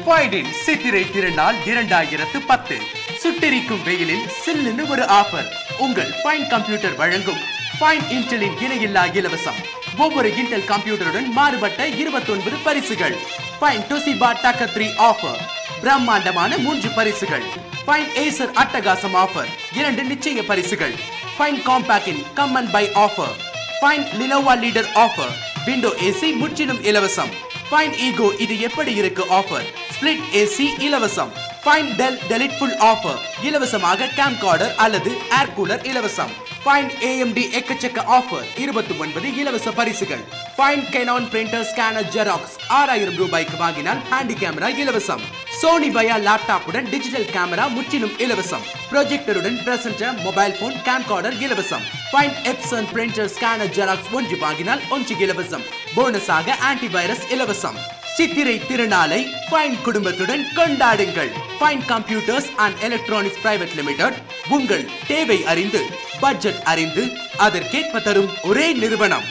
ஃபைடின் சித்திரை திருநாள் 2010 சுட்டெரிக்கும் வெயிலில் சில்லுன்னு ஒரு ஆஃபர். உங்கள் ஃபைன் கம்ப்யூட்டர் வழங்கும் ஃபைன் இன்டெலின் இணையில்லா இலவசம். ஒவ்வொரு இன்டெல் கம்ப்யூட்டருடன் மாறுபட்ட 29 பரிசுகள். ஃபைன் டோசிபா டக்கர் 3 ஆஃபர். பிரம்மாண்டமான 3 பரிசுகள். ஃபைன் ஏசர் அட்டகாசம் ஆஃபர் 2 நிச்சய பரிசுகள். ஃபைன் காம்பேக்டின் come and buy offer. Fine Lenovo leader offer. Window AC முற்றிலும் இலவசம். ஃபைன் ஈகோ இது எப்படி இருக்கு ஆஃபர். ஸ்பிளிட் ஏசி இலவசம். Fine Dell delightful offer. இலவசமாக கேம்கார்டர் அல்லது ஏர் கூலர் இலவசம். ஃபைன் AMD எக்கச்சக்க ஆஃபர் 29 இலவச பரிசுகள். Fine Canon printer scanner Xerox 6000 ரூபாய்க்கு வாங்கினால் ஹேண்டி கேமரா இலவசம். சோனி வயா லேப்டாப்புடன் டிஜிட்டல் கேமரா முற்றிலும் இலவசம். ப்ரொஜெக்டருடன் பிரசன்டர் மொபைல் போன் கேம்கார்டர் இலவசம். Fine Epson printer scanner xerox 1 வாங்கினால் 1 இலவசம். போனஸாக ஆன்டிவைரஸ் இலவசம். சித்திரை திருநாளை ஃபைன் குடும்பத்துடன் கொண்டாடுங்கள். Fine computers and electronics private limited உங்கள் தேவை அறிந்து பட்ஜெட் அறிந்து அதற்கேற்ப தரும் ஒரே நிறுவனம்.